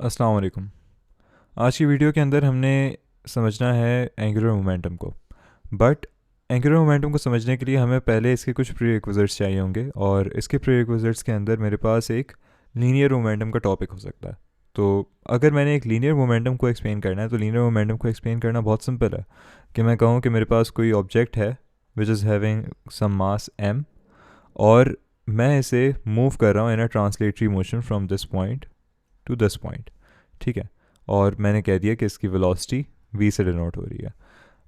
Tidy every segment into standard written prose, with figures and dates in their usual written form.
अस्सलाम वालेकुम। आज की वीडियो के अंदर हमने समझना है एंगुलर मोमेंटम को। बट एंगुलर मोमेंटम को समझने के लिए हमें पहले इसके कुछ प्री रिक्विजिट्स चाहिए होंगे, और इसके प्री रिक्विजिट्स के अंदर मेरे पास एक लीनियर मोमेंटम का टॉपिक हो सकता है। तो अगर मैंने एक लीनियर मोमेंटम को एक्सप्लेन करना है तो लीनियर मोमेंटम को एक्सप्लेन करना बहुत सिंपल है कि मैं कहूँ कि मेरे पास कोई ऑब्जेक्ट है which is having some mass m, और मैं इसे मूव कर रहा हूँ in a translatory motion from this point to this point. ठीक है, और मैंने कह दिया कि इसकी वेलोसिटी v से डिनोट हो रही है।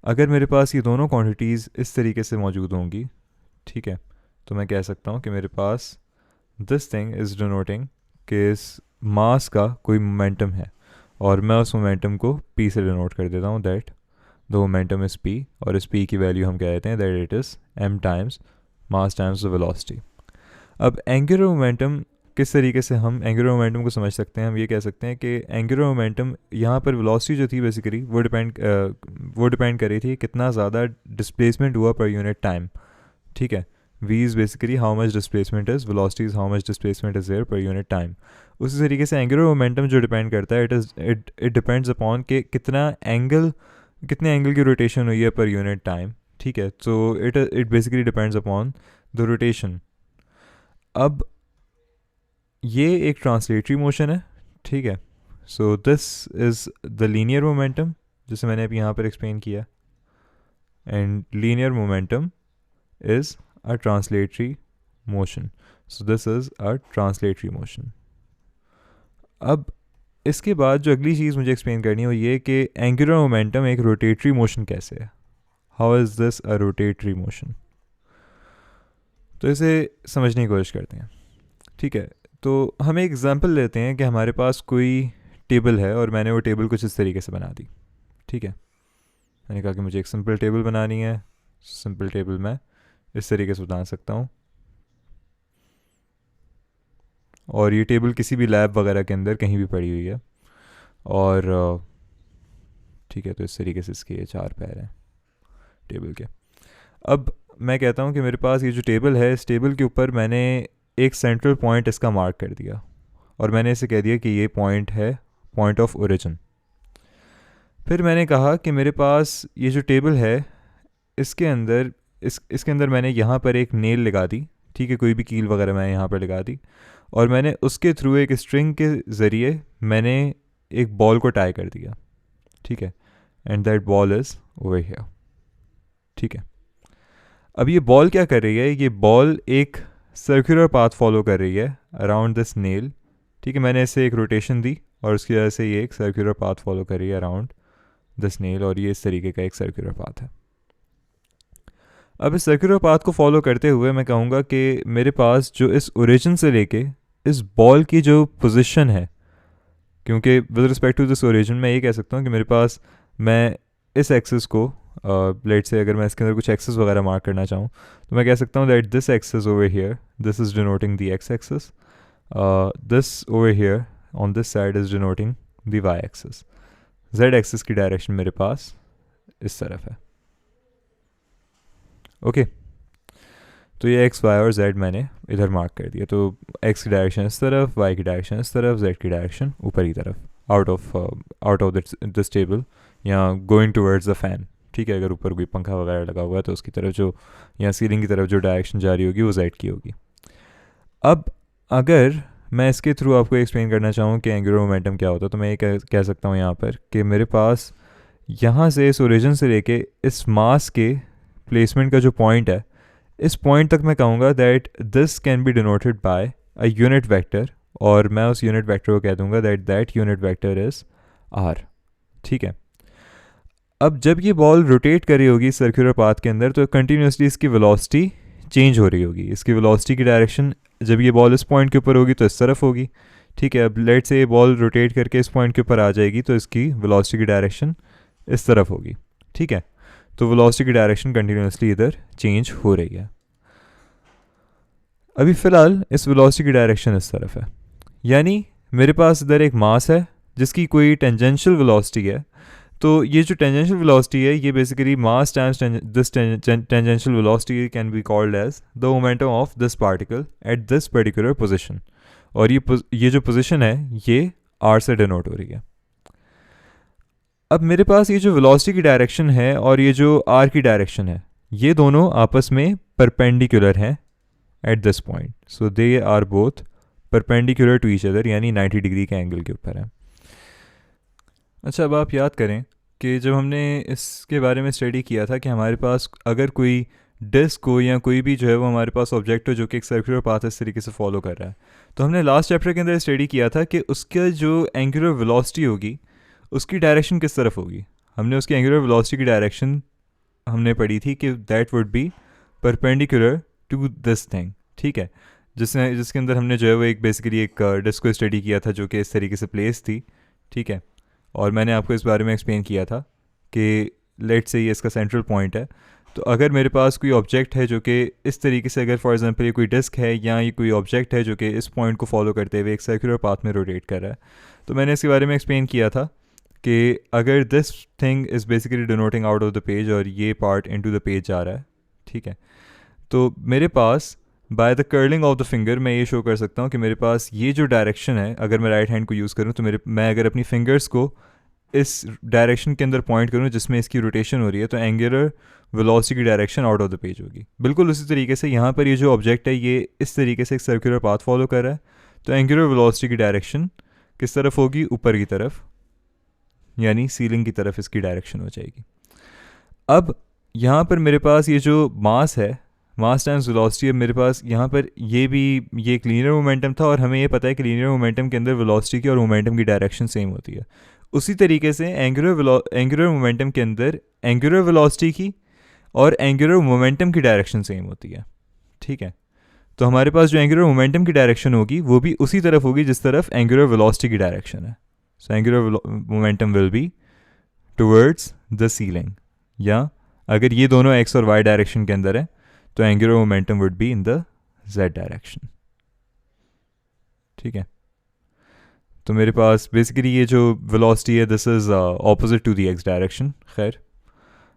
अगर मेरे पास ये दोनों क्वांटिटीज़ इस तरीके से मौजूद होंगी, ठीक है, तो मैं कह सकता हूँ कि मेरे पास दिस थिंग इज़ डिनोटिंग कि इस मास का कोई मोमेंटम है, और मैं उस मोमेंटम को p से डिनोट कर देता हूँ, that the momentum is p, और इस p की वैल्यू हम कह देते हैं that it is m times mass times the velocity. अब एंगुलर मोमेंटम किस तरीके से हम एंगुलर मोमेंटम को समझ सकते हैं? हम ये कह सकते हैं कि एंगुलर मोमेंटम यहाँ पर वेलोसिटी जो थी बेसिकली वो डिपेंड कर रही थी कितना ज़्यादा डिस्प्लेसमेंट हुआ पर यूनिट टाइम। ठीक है, v is basically how much displacement is, velocity is how much displacement is there per unit time. उसी तरीके से एंगुलर मोमेंटम जो डिपेंड करता है इट डिपेंड्स अपॉन कि कितने एंगल की रोटेशन हुई है पर यूनिट टाइम। ठीक है, तो it basically depends upon the rotation. अब ये एक ट्रांसलेटरी मोशन है। ठीक है, so this is the linear momentum जिसे मैंने अभी यहाँ पर एक्सप्लेन किया, and linear momentum is a translatory motion. So this is a translatory motion. अब इसके बाद जो अगली चीज़ मुझे एक्सप्लेन करनी है वो ये कि एंगुलर मोमेंटम एक रोटेटरी मोशन कैसे है। How is this a rotatory motion? तो इसे समझने की कोशिश करते हैं। ठीक है, तो हम एक एग्जांपल लेते हैं कि हमारे पास कोई टेबल है और मैंने वो टेबल कुछ इस तरीके से बना दी। ठीक है, मैंने कहा कि मुझे एक सिंपल टेबल बनानी है। सिंपल टेबल मैं इस तरीके से बना सकता हूँ, और ये टेबल किसी भी लैब वगैरह के अंदर कहीं भी पड़ी हुई है। और ठीक है, तो इस तरीके से इसके ये 4 पैर हैं टेबल के। अब मैं कहता हूँ कि मेरे पास ये जो टेबल है, इस टेबल के ऊपर मैंने एक सेंट्रल पॉइंट इसका मार्क कर दिया, और मैंने इसे कह दिया कि ये पॉइंट है पॉइंट ऑफ ओरिजिन। फिर मैंने कहा कि मेरे पास ये जो टेबल है इसके अंदर इसके अंदर मैंने यहाँ पर एक नेल लगा दी। ठीक है, कोई भी कील वगैरह मैं यहाँ पर लगा दी, और मैंने उसके थ्रू एक स्ट्रिंग के ज़रिए मैंने एक बॉल को टाई कर दिया। ठीक है, and that ball is over here. ठीक है, अब ये बॉल क्या कर रही है? ये बॉल एक सर्कुलर पाथ फॉलो कर रही है अराउंड दिस नेल। ठीक है, मैंने इसे एक रोटेशन दी और उसकी वजह से ये एक सर्कुलर पाथ फॉलो कर रही है अराउंड दिस नेल, और ये इस तरीके का एक सर्कुलर पाथ है। अब इस सर्कुलर पाथ को फॉलो करते हुए मैं कहूँगा कि मेरे पास जो इस ओरिजिन से लेके इस बॉल की जो पोजीशन है, क्योंकि with respect to this origin मैं ये कह सकता हूँ कि मेरे पास मैं इस एक्सिस को लेट से अगर मैं इसके अंदर कुछ एक्सेस वगैरह मार्क करना चाहूँ तो मैं कह सकता हूँ that this axis over here, this is denoting the X axis, this over here on this side is denoting the Y axis. Z axis की डायरेक्शन मेरे पास इस तरफ है। ओके, तो ये एक्स वाई और जेड मैंने इधर मार्क कर दिया। तो एक्स की डायरेक्शन इस तरफ, वाई की डायरेक्शन इस तरफ, जेड की डायरेक्शन ऊपर की तरफ, आउट ऑफ दिस टेबल, या गोइंग टूवर्ड्स द फैन। ठीक है, अगर ऊपर कोई पंखा वगैरह लगा हुआ है तो उसकी तरफ जो, या सीलिंग की तरफ जो डायरेक्शन जा रही होगी वो जेड की होगी। अब अगर मैं इसके थ्रू आपको एक्सप्लेन करना चाहूँ कि एंगुलर मोमेंटम क्या होता है, तो मैं ये कह सकता हूँ यहाँ पर कि मेरे पास यहाँ से इस ओरिजिन से लेके इस मास के प्लेसमेंट का जो पॉइंट है, इस पॉइंट तक मैं कहूँगा that this can be denoted by a unit vector, और मैं उस यूनिट वेक्टर को कह दूंगा that unit vector is R. ठीक है, अब जब ये बॉल रोटेट कर रही होगी सर्कुलर पाथ के अंदर तो कंटिन्यूसली इसकी वेलोसिटी चेंज हो रही होगी। इसकी वेलोसिटी की डायरेक्शन जब ये बॉल इस पॉइंट के ऊपर होगी तो इस तरफ होगी। ठीक है, अब लेट से ये बॉल रोटेट करके इस पॉइंट के ऊपर आ जाएगी तो इसकी वेलोसिटी की डायरेक्शन इस तरफ होगी। ठीक है, तो वेलोसिटी की डायरेक्शन कंटिन्यूसली इधर चेंज हो रही है। अभी फ़िलहाल इस वेलोसिटी की डायरेक्शन इस तरफ है, यानी मेरे पास इधर एक मास है जिसकी कोई टेंजेंशियल वेलोसिटी है। तो ये जो टेंजेंशियल वेलोसिटी है ये basically mass times this tangential velocity can be called as the momentum of this particle at this particular position. और ये जो पोजीशन है ये आर से डिनोट हो रही है। अब मेरे पास ये जो वेलोसिटी की डायरेक्शन है और ये जो आर की डायरेक्शन है, ये दोनों आपस में परपेंडिकुलर हैं at this point, so they are both perpendicular to each other, यानी 90 डिग्री के एंगल के ऊपर है। अच्छा, अब आप याद करें कि जब हमने इसके बारे में स्टडी किया था कि हमारे पास अगर कोई डिस्क हो या कोई भी जो है वो हमारे पास ऑब्जेक्ट हो जो कि एक सर्कुलर पाथ इस तरीके से फॉलो कर रहा है, तो हमने लास्ट चैप्टर के अंदर स्टडी किया था कि उसका जो एंगुलर वेलोसिटी होगी उसकी डायरेक्शन किस तरफ होगी। हमने उसकी एंगुलर वेलोसिटी की डायरेक्शन हमने पढ़ी थी कि that would be perpendicular to this thing, ठीक है, जिसके अंदर हमने जो है वो एक बेसिकली एक डिस्क को स्टडी किया था जो कि इस तरीके से प्लेस थी, ठीक है। और मैंने आपको इस बारे में एक्सप्लेन किया था कि लेट से ये इसका सेंट्रल पॉइंट है, तो अगर मेरे पास कोई ऑब्जेक्ट है जो कि इस तरीके से, अगर फॉर एग्जांपल ये कोई डिस्क है या ये कोई ऑब्जेक्ट है जो कि इस पॉइंट को फॉलो करते हुए एक सर्कुलर पाथ में रोटेट कर रहा है, तो मैंने इसके बारे में एक्सप्लेन किया था कि अगर this thing is basically denoting out of the page और ये पार्ट इनटू द पेज जा रहा है, ठीक है, तो मेरे पास by the curling of the finger मैं ये शो कर सकता हूँ कि मेरे पास ये जो डायरेक्शन है, अगर मैं राइट हैंड को यूज़ करूँ तो मैं अगर अपनी फिंगर्स को इस डायरेक्शन के अंदर पॉइंट करूँ जिसमें इसकी रोटेशन हो रही है, तो एंगुलर वेलोसिटी की direction out of the page होगी। बिल्कुल उसी तरीके से यहाँ पर ये जो ऑब्जेक्ट है ये इस तरीके से एक सर्कुलर पाथ फॉलो कर रहा है, तो एंगुलर वेलोसिटी की डायरेक्शन किस तरफ होगी, ऊपर की तरफ, यानी सीलिंग की तरफ इसकी डायरेक्शन हो जाएगी। अब यहाँ पर मेरे पास ये जो मास है, मास टाइम्स वेलोसिटी, अब मेरे पास यहाँ पर ये एक लीनियर मोमेंटम था और हमें ये पता है कि लीनियर मोमेंटम के अंदर वेलोसिटी की और मोमेंटम की डायरेक्शन सेम होती है। उसी तरीके से एंगुलर मोमेंटम के अंदर एंगुलर वेलोसिटी की और एंगुलर मोमेंटम की डायरेक्शन सेम होती है, ठीक है। तो हमारे पास जो एंगुलर मोमेंटम की डायरेक्शन होगी वो भी उसी तरफ होगी जिस तरफ एंगुलर वेलोसिटी की डायरेक्शन है। So angular momentum will be towards the ceiling, या अगर ये दोनों एक्स और वाई डायरेक्शन के अंदर है तो angular momentum would be in the Z direction, ठीक है। तो मेरे पास बेसिकली ये जो वेलोसिटी है this is opposite to the X direction. खैर,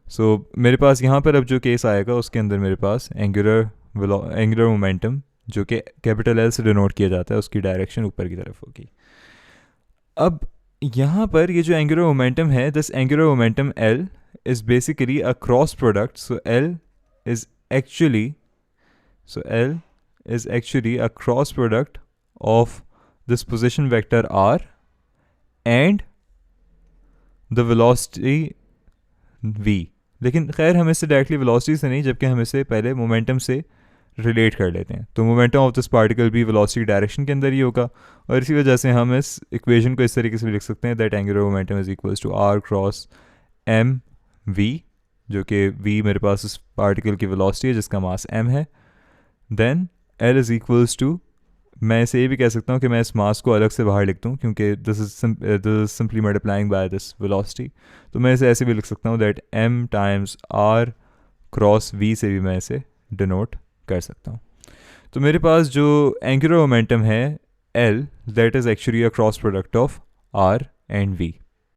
सो मेरे पास यहाँ पर अब जो केस आएगा उसके अंदर मेरे पास एंगुलर मोमेंटम जो कि कैपिटल एल से डिनोट किया जाता है उसकी डायरेक्शन ऊपर की तरफ होगी। अब यहाँ पर ये जो एंगुलर मोमेंटम है, this angular momentum L is basically a cross product, so L is actually a cross product of this position vector r and the velocity v। लेकिन खैर हम इससे डायरेक्टली वेलोसिटी से नहीं, जबकि हम इसे पहले मोमेंटम से रिलेट कर लेते हैं, तो मोमेंटम ऑफ दिस पार्टिकल भी वेलोसिटी डायरेक्शन के अंदर ही होगा, और इसी वजह से हम इस इक्वेशन को इस तरीके से लिख सकते हैं that angular momentum is equals to R cross M V, जो कि v मेरे पास इस पार्टिकल की वेलोसिटी है जिसका मास m है। Then l is equals to, मैं इसे ये भी कह सकता हूँ कि मैं इस मास को अलग से बाहर लिख दूँ क्योंकि this is simply multiplying by this velocity, तो मैं इसे ऐसे भी लिख सकता हूँ that m times r cross v से भी मैं इसे डिनोट कर सकता हूँ। तो मेरे पास जो एंगुलर मोमेंटम है l, that is actually a cross product of r and v।